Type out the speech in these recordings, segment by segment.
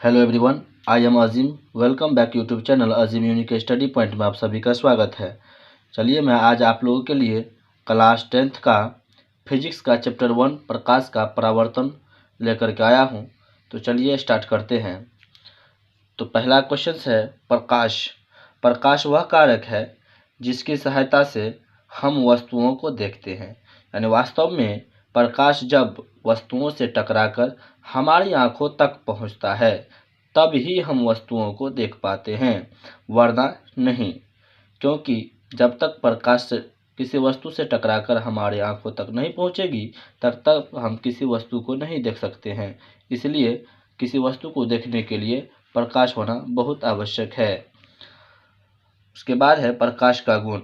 Hello everyone, I am Azeem. Welcome back YouTube channel Azeem unique study point में आप सभी का स्वागत है। चलिए मैं आज आप लोगों के लिए क्लास 10th का फिजिक्स का चैप्टर 1 प्रकाश का परावर्तन लेकर के आया हूं। तो चलिए स्टार्ट करते हैं। तो पहला क्वेश्चन है प्रकाश। प्रकाश वह कारक है जिसकी सहायता से हम वस्तुओं को देखते हैं। यानी वास्तव में प्रकाश जब वस्तुओं से टकराकर हमारी आंखों तक पहुंचता है तब ही हम वस्तुओं को देख पाते हैं, वरना नहीं। क्योंकि जब तक प्रकाश किसी वस्तु से टकराकर हमारी आंखों तक नहीं पहुंचेगी तब तक हम किसी वस्तु को नहीं देख सकते हैं। इसलिए किसी वस्तु को देखने के लिए प्रकाश होना बहुत आवश्यक है। उसके बाद है प्रकाश का गुण।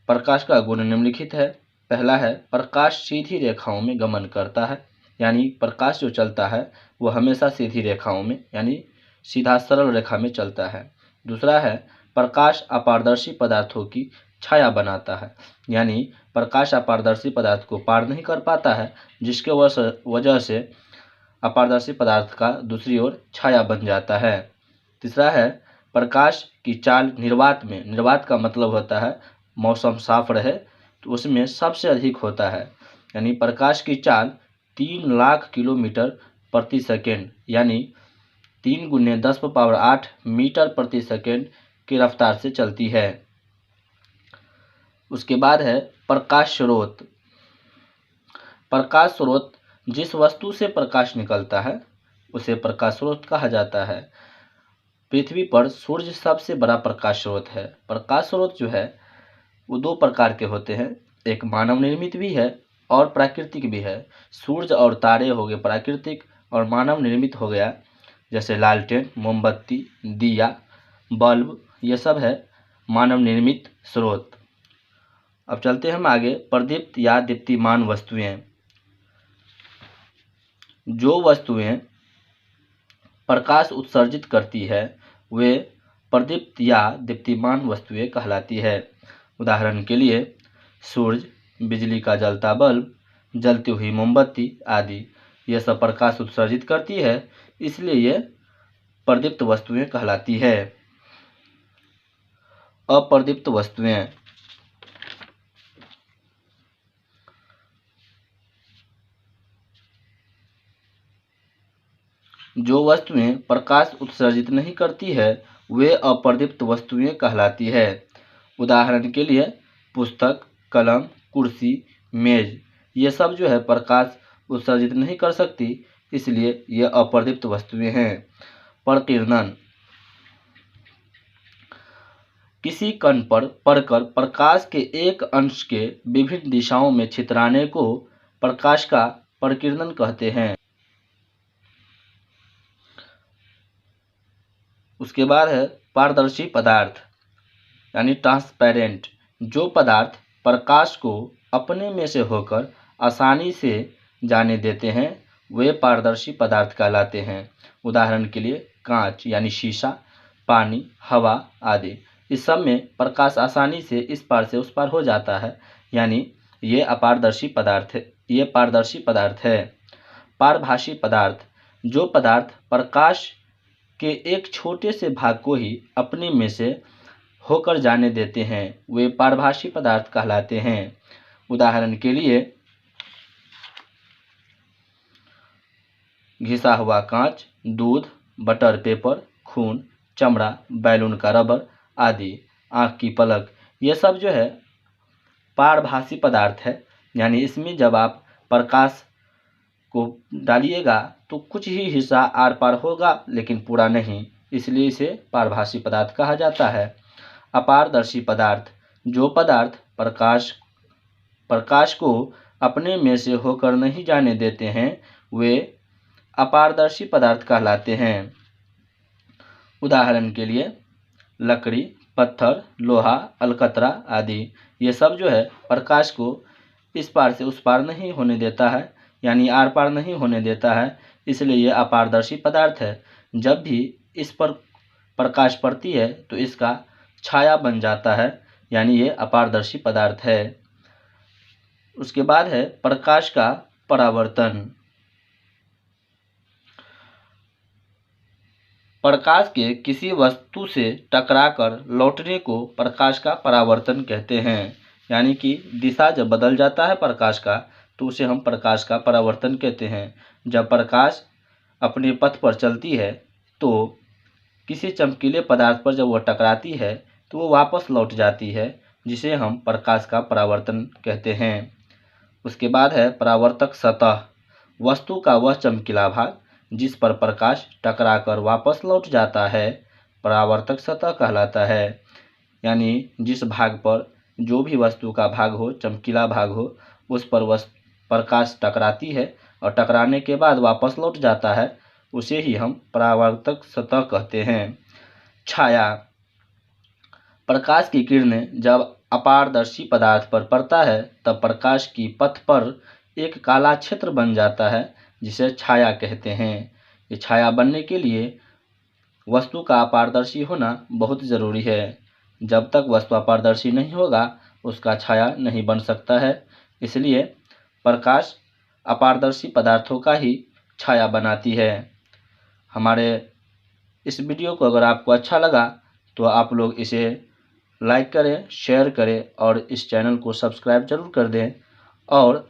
प्रकाश का गुण निम्नलिखित है। पहला है प्रकाश सीधी रेखाओं में गमन करता है। यानी प्रकाश जो चलता है वो हमेशा सीधी रेखाओं में यानी सीधा सरल रेखा में चलता है। दूसरा है प्रकाश अपारदर्शी पदार्थों की छाया बनाता है। यानी प्रकाश अपारदर्शी पदार्थ को पार नहीं कर पाता है, जिसके वजह से अपारदर्शी पदार्थ का दूसरी ओर छाया बन जाता है। तीसरा है प्रकाश की चाल निर्वात का मतलब होता है मौसम साफ रहे तो उसमें सबसे अधिक होता है। यानी प्रकाश की चाल 3 लाख किलोमीटर प्रति सेकेंड यानी 3 × 10⁸ मीटर प्रति सेकेंड की रफ्तार से चलती है। उसके बाद है प्रकाश स्रोत। प्रकाश स्रोत जिस वस्तु से प्रकाश निकलता है उसे प्रकाश स्रोत कहा जाता है। पृथ्वी पर सूर्य सबसे बड़ा प्रकाश स्रोत है। प्रकाश स्रोत जो है वो 2 प्रकार के होते हैं, एक मानव निर्मित भी है और प्राकृतिक भी है। सूर्य और तारे हो गए प्राकृतिक और मानव निर्मित हो गया जैसे लालटेन, मोमबत्ती, दिया, बल्ब, ये सब है मानव निर्मित स्रोत। अब चलते हैं हम आगे। प्रदीप्त या दीप्तिमान वस्तुएं। जो वस्तुएं प्रकाश उत्सर्जित करती है वे प्रदीप्त या दीप्तिमान वस्तुएं कहलाती है। उदाहरण के लिए सूर्य, बिजली का जलता बल्ब, जलती हुई मोमबत्ती आदि ये सब प्रकाश उत्सर्जित करती है, इसलिए ये प्रदीप्त वस्तुएं कहलाती है। अप्रदीप्त वस्तुएं। जो वस्तुएं प्रकाश उत्सर्जित नहीं करती है वे अप्रदीप्त वस्तुएं कहलाती है। उदाहरण के लिए पुस्तक, कलम, कुर्सी, मेज ये सब जो है प्रकाश उत्सर्जित नहीं कर सकती, इसलिए ये अप्रदीप्त वस्तुएं हैं। प्रकीर्णन। किसी कण पर पड़कर प्रकाश के एक अंश के विभिन्न दिशाओं में छितराने को प्रकाश का प्रकीर्णन कहते हैं। उसके बाद है पारदर्शी पदार्थ यानी ट्रांसपेरेंट। जो पदार्थ प्रकाश को अपने में से होकर आसानी से जाने देते हैं वे पारदर्शी पदार्थ कहलाते हैं। उदाहरण के लिए कांच यानी शीशा, पानी, हवा आदि। इस सब में प्रकाश आसानी से इस पार से उस पार हो जाता है, यानी ये पारदर्शी पदार्थ है। पारभासी पदार्थ। जो पदार्थ प्रकाश के एक छोटे से भाग को ही अपने में से होकर जाने देते हैं वे पारभासी पदार्थ कहलाते हैं। उदाहरण के लिए घिसा हुआ कांच, दूध, बटर पेपर, खून, चमड़ा, बैलून का रबर आदि, आँख की पलक, ये सब जो है पारभासी पदार्थ है। यानी इसमें जब आप प्रकाश को डालिएगा तो कुछ ही हिस्सा आर पार होगा लेकिन पूरा नहीं, इसलिए इसे पारभासी पदार्थ कहा जाता है। अपारदर्शी पदार्थ। जो पदार्थ प्रकाश को अपने में से होकर नहीं जाने देते हैं वे अपारदर्शी पदार्थ कहलाते हैं। उदाहरण के लिए लकड़ी, पत्थर, लोहा, अलकतरा आदि, ये सब जो है प्रकाश को इस पार से उस पार नहीं होने देता है, यानी आर पार नहीं होने देता है, इसलिए ये अपारदर्शी पदार्थ है। जब भी इस पर प्रकाश पड़ती है तो इसका छाया बन जाता है, यानी ये अपारदर्शी पदार्थ है। उसके बाद है प्रकाश का परावर्तन। प्रकाश के किसी वस्तु से टकराकर लौटने को प्रकाश का परावर्तन कहते हैं। यानी कि दिशा जब बदल जाता है प्रकाश का तो उसे हम प्रकाश का परावर्तन कहते हैं। जब प्रकाश अपने पथ पर चलती है तो किसी चमकीले पदार्थ पर जब वह टकराती है तो वो वापस लौट जाती है, जिसे हम प्रकाश का परावर्तन कहते हैं। उसके बाद है परावर्तक सतह। वस्तु का वह चमकीला भाग जिस पर प्रकाश टकराकर वापस लौट जाता है परावर्तक सतह कहलाता है। यानी जिस भाग पर जो भी वस्तु का भाग हो, चमकीला भाग हो, उस पर प्रकाश टकराती है और टकराने के बाद वापस लौट जाता है, उसे ही हम परावर्तक सतह कहते हैं। छाया। प्रकाश की किरणें जब अपारदर्शी पदार्थ पर पड़ता है तब प्रकाश की पथ पर एक काला क्षेत्र बन जाता है, जिसे छाया कहते हैं। ये छाया बनने के लिए वस्तु का अपारदर्शी होना बहुत ज़रूरी है। जब तक वस्तु अपारदर्शी नहीं होगा उसका छाया नहीं बन सकता है। इसलिए प्रकाश अपारदर्शी पदार्थों का ही छाया बनाती है। हमारे इस वीडियो को अगर आपको अच्छा लगा तो आप लोग इसे लाइक करें, शेयर करें और इस चैनल को सब्सक्राइब जरूर कर दें और